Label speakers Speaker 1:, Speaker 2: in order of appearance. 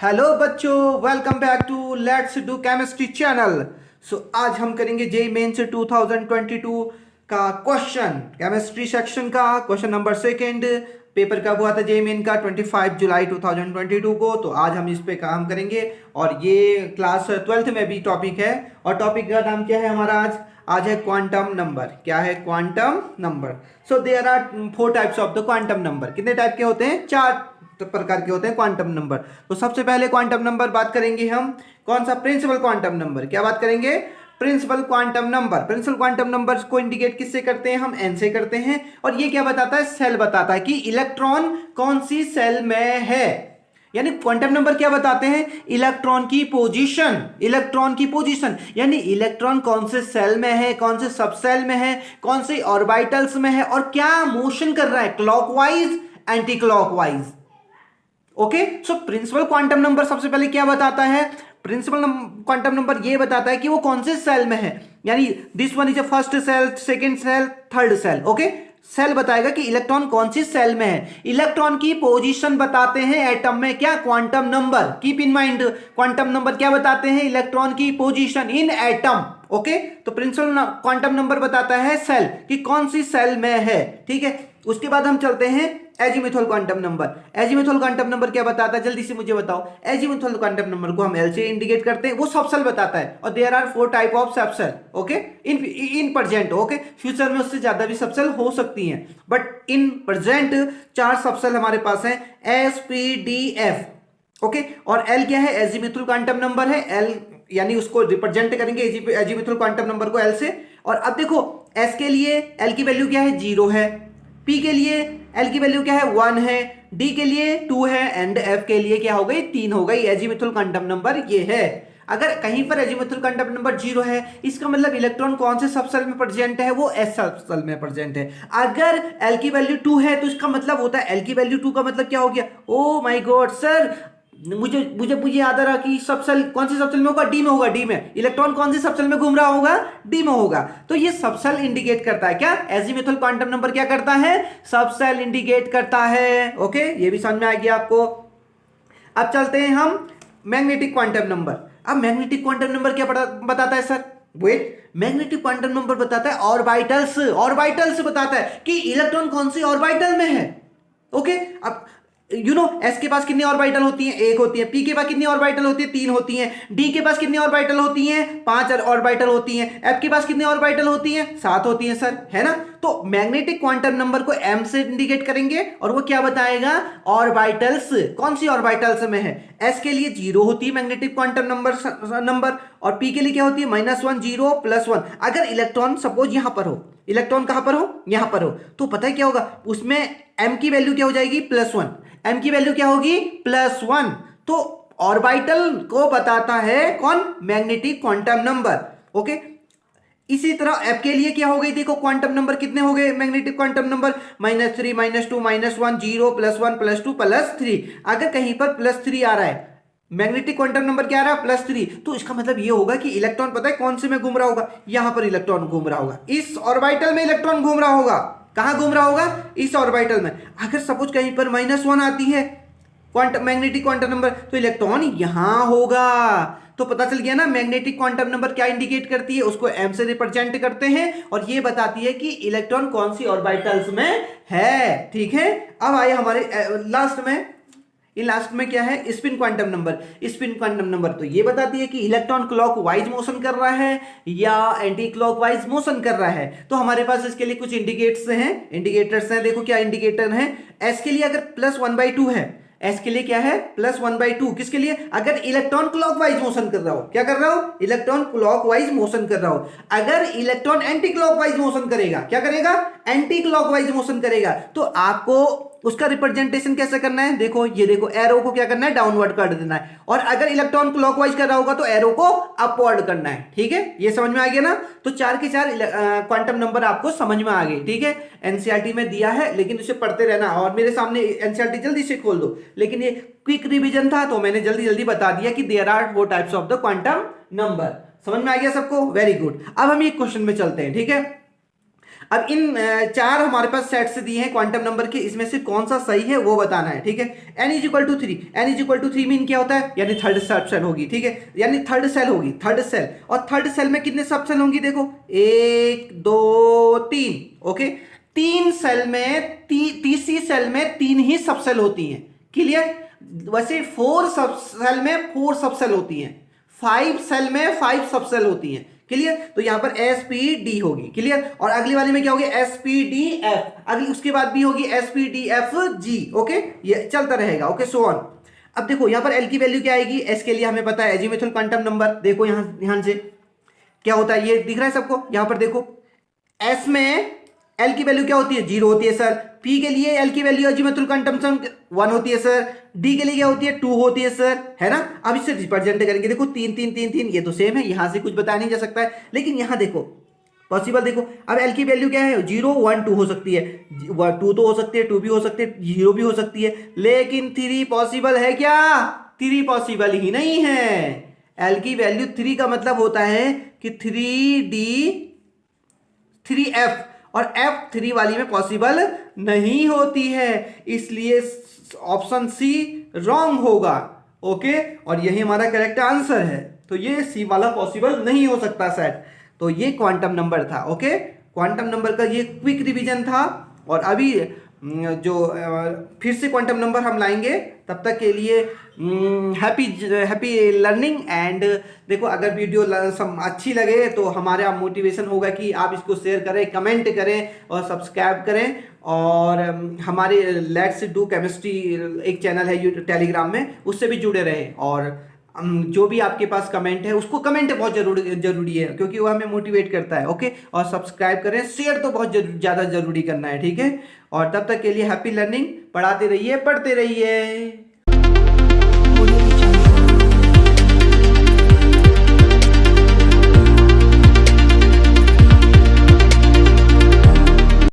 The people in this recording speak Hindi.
Speaker 1: हेलो बच्चों, welcome back to let's do chemistry channel. आज हम करेंगे जेई मेंस 2022 का क्वेश्चन, केमिस्ट्री सेक्शन का क्वेश्चन नंबर सेकंड। पेपर कब हुआ था जेई मेन का? 25 जुलाई 2022 को। तो आज हम इस पे काम करेंगे और ये क्लास 12th में भी टॉपिक है। और टॉपिक का नाम क्या है हमारा? आज है क्वांटम नंबर। क्या है? Quantum number. So there are 4 types of the quantum number. कितने टाइप के होते हैं? 4 प्रकार के होते हैं क्वांटम नंबर। तो सबसे पहले क्वांटम नंबर बात करेंगे हम। कौन सा? Principal quantum number. क्या बात करेंगे? Principal quantum number. Principal quantum number को इंडिकेट किससे करते हैं? हम एन से करते हैं। और ये क्या बताता है? सेल बताता है कि इलेक्ट्रॉन कौन सी सेल में है। यानी क्वांटम नंबर क्या बताते हैं? इलेक्ट्रॉन की पोजीशन। इलेक्ट्रॉन की पोजीशन यानी इलेक्ट्रॉन कौन से सेल में है, कौन से सब सेल में है, कौन से ऑर्बिटल्स में है और क्या मोशन कर रहा है, clockwise anti clockwise. Okay, so principal quantum number सबसे पहले क्या बताता है? प्रिंसिपल क्वांटम नंबर ये बताता है कि वो कौन से सेल में है। यानी this one is a first cell, second cell, third cell. Okay, cell बताएगा कि इलेक्ट्रॉन कौन सी सेल में है। इलेक्ट्रॉन की पोजीशन बताते हैं एटम में। क्या? Quantum number. Keep in mind, quantum number क्या बताते हैं? इलेक्ट्रॉन की पोजीशन इन एटम। ओके, तो प्रिंसिपल क्वांटम नंबर बताता है सेल कि कौन सी सेल में है। ठीक है, उसके बाद हम चलते हैं azimuthal quantum number. Azimuthal quantum number क्या बताता है? जल्दी से मुझे बताओ। एजीमुथल क्वांटम नंबर को हम एल से इंडिकेट करते हैं। वो सब सेल बताता है और there are 4 type of sub cell. Okay, in present. Okay, future में उससे ज्यादा भी सब सेल हो सकती हैं, बट इन प्रेजेंट 4 सब सेल हमारे पास है, S P D F. Okay, और एल क्या है? एजीमुथल क्वांटम नंबर है। एल यानी उसको रिप्रेजेंट करेंगे एजीमुथल क्वांटम नंबर को एल से। और अब देखो, एस के लिए एल की वैल्यू क्या है? 0 है। पी के लिए एल की वैल्यू क्या है? 1 है। डी के लिए 2 है एंड एफ के लिए क्या हो गई? 3 हो गई। एजीमुथल क्वांटम नंबर ये है। अगर कहीं पर एजीमुथल क्वांटम नंबर 0 है, इसका मतलब इलेक्ट्रॉन कौन से सब सेल में प्रेजेंट है? वो एस सब सेल में प्रेजेंट है। अगर एल की वैल्यू 2 है तो इसका मतलब होता है, एल की वैल्यू 2 का मतलब क्या हो गया? ओ माय गॉड सर, मुझे मुझे मुझे याद आ रहा कि सब सेल कौन सी सब सेल में होगा? डी में होगा। डी में इलेक्ट्रॉन कौन सी सब सेल में घूम रहा होगा? डी में होगा। तो ये सब सेल इंडिकेट करता है। क्या? एजीमुथल क्वांटम नंबर क्या करता है? सब सेल इंडिकेट करता है। ओके, ये भी समझ में आ गया आपको। अब चलते हैं हम मैग्नेटिक क्वांटम नंबर। अब मैग्नेटिक क्वांटम नंबर क्या बताता है sir? Wait, magnetic quantum number बताता है ऑर्बिटल्स। ऑर्बिटल्स बताता है कि इलेक्ट्रॉन कौन सी ऑर्बिटल में है। ओके, अब एस के पास कितनी ऑर्बिटल होती हैं? 1 होती है। पी के पास कितनी ऑर्बिटल होती है? 3 होती हैं। डी के पास कितनी ऑर्बिटल होती हैं? 5 ऑर्बिटल होती हैं। एफ के पास कितनी ऑर्बिटल होती हैं? 7 होती हैं सर, है ना? तो मैग्नेटिक क्वांटम नंबर को एम से इंडिकेट करेंगे और वो क्या बताएगा? ऑर्बिटल्स। कौन सी ऑर्बिटल्स में है? एस के लिए 0 होती है मैग्नेटिक क्वांटम नंबर और पी के लिए क्या होती है? -1, 0, +1। अगर इलेक्ट्रॉन सपोज यहां पर हो, इलेक्ट्रॉन कहां पर हो? यहां पर हो, तो पता है क्या होगा? उसमें एम की वैल्यू क्या हो जाएगी? +1। एम की वैल्यू क्या होगी? +1। तो ऑर्बिटल को बताता है कौन? Magnetic quantum number. ओके, इसी तरह एफ के लिए क्या हो गई? देखो क्वांटम नंबर कितने हो गए मैग्नेटिक क्वांटम नंबर? -3, -2, -1, 0, +1, +2, +3। अगर कहीं पर +3 आ रहा है, मैग्नेटिक क्वांटम नंबर क्या आ रहा है? +3, तो इसका मतलब ये होगा कि इलेक्ट्रॉन पता है कौन से में घूम रहा होगा? यहां पर इलेक्ट्रॉन घूम रहा होगा, इस ऑर्बिटल में इलेक्ट्रॉन घूम रहा होगा। कहां घूम रहा होगा? इस ऑर्बिटल में। अगर सपोज कहीं पर -1 आती है क्वांटम मैग्नेटिक क्वांटम नंबर, तो इलेक्ट्रॉन यहां होगा। तो पता चल गया ना मैग्नेटिक क्वांटम नंबर क्या इंडिकेट करती है? उसको एम से रिप्रेजेंट करते हैं और ये बताती है कि इलेक्ट्रॉन कौन सी ऑर्बिटल्स में है। ठीक है, अब आए हमारे लास्ट में। लास्ट में क्या है? Spin quantum number. Spin quantum number तो ये बताती है कि इलेक्ट्रॉन क्लॉकवाइज मोशन कर रहा है या एंटी क्लॉकवाइज मोशन कर रहा है। तो हमारे पास इसके लिए कुछ इंडिकेटर्स हैं। देखो क्या इंडिकेटर हैं। एस के लिए अगर +1/2 है, एस के लिए क्या है? +1/2। किसके लिए? अगर इलेक्ट्रॉन क्लॉकवाइज मोशन कर रहा हो। क्या कर रहा हो? इलेक्ट्रॉन क्लॉकवाइज मोशन कर रहा हो। अगर इलेक्ट्रॉन एंटी क्लॉकवाइज मोशन करेगा, क्या करेगा? एंटी क्लॉकवाइज मोशन करेगा, तो आपको उसका रिप्रेजेंटेशन कैसे करना है? देखो, ये देखो, एरो को क्या करना है? डाउनवर्ड कर देना है। और अगर इलेक्ट्रॉन क्लॉकवाइज कर रहा होगा तो एरो को अपवर्ड करना है। ठीक है, ये समझ में आ गया ना? तो 4 के 4 क्वांटम नंबर आपको समझ में आ गए। ठीक है, एनसीईआरटी में दिया है, लेकिन उसे पढ़ते रहना। और मेरे सामने एनसीईआरटी जल्दी से खोल दो, लेकिन ये क्विक रिवीजन था तो मैंने जल्दी जल्दी बता दिया कि there are 4 types of the quantum number. समझ में आ गया सबको? Very good. अब हम एक क्वेश्चन में चलते हैं। ठीक है, अब इन चार हमारे पास सेट से दिए हैं क्वांटम नंबर के, इसमें से कौन सा सही है वो बताना है, ठीक है। n is equal to 3, n is equal to 3 mean क्या होता है, यानी थर्ड सब सेल होगी, ठीक है, यानी थर्ड सेल होगी, थर्ड सेल। और थर्ड सेल में कितने सब सेल होंगी, देखो 1 2 3, ओके। तीन सेल में तीसरी सेल में 3 ही सब सेल होती हैं, क्लियर। वैसे 4 सब सेल में 4 सब सेल होती हैं, 5 सेल में 5 सब सेल होती हैं, क्लियर। तो यहां पर SPD होगी, क्लियर। और अगली वाली में क्या होगी, SPDF, अगली उसके बाद भी होगी SPDFG, ओके, ये चलता रहेगा, ओके, सो ऑन। अब देखो यहां पर L की वैल्यू क्या आएगी, S के लिए हमें पता है एजीमुथल क्वांटम नंबर, देखो यहां ध्यान से क्या होता है, ये दिख रहा है सबको, यहां पर देखो S में L की वैल्यू क्या होती है, 0 होती है सर। P के लिए L की वैल्यू एजीमुथल क्वांटम नंबर 1 होती है सर। D के लिए क्या होती है, 2 होती है सर, है ना। अब इसे रिप्रेजेंट करेंगे, देखो 3 3 3 3, ये तो सेम है, यहां से कुछ बताया नहीं जा सकता है, लेकिन यहां देखो पॉसिबल, देखो अब L की वैल्यू क्या है, 0 1 2 हो सकती है, 2 तो हो सकती है, 2 भी हो सकती है, 0 भी हो सकती है, लेकिन 3 पॉसिबल है क्या, 3 पॉसिबल ही नहीं है। L की वैल्यू 3 का मतलब होता है कि 3D 3F, और F3 वाली में पॉसिबल नहीं होती है, इसलिए ऑप्शन सी रॉन्ग होगा, ओके। और यही हमारा करेक्ट आंसर है, तो ये सी वाला पॉसिबल नहीं हो सकता सेट। तो ये क्वांटम नंबर था, ओके, क्वांटम नंबर का ये क्विक रिवीजन था। और अभी जो फिर से क्वांटम नंबर हम लाएंगे, तब तक के लिए हैप्पी लर्निंग। एंड देखो अगर वीडियो अच्छी लगे तो हमारा मोटिवेशन होगा कि आप इसको शेयर करें, कमेंट करें और सब्सक्राइब करें। और हमारे लेट्स डू केमिस्ट्री एक चैनल है टेलीग्राम में, उससे भी जुड़े रहें। और जो भी आपके पास कमेंट है उसको कमेंट बहुत जरूरी है, क्योंकि वो हमें मोटिवेट करता है, ओके। और सब्सक्राइब करें, शेयर तो बहुत ज़्यादा जरूरी करना है, ठीक है। और तब तक के लिए हैप्पी लर्निंग, पढ़ाते रहिए, पढ़ते रहिए।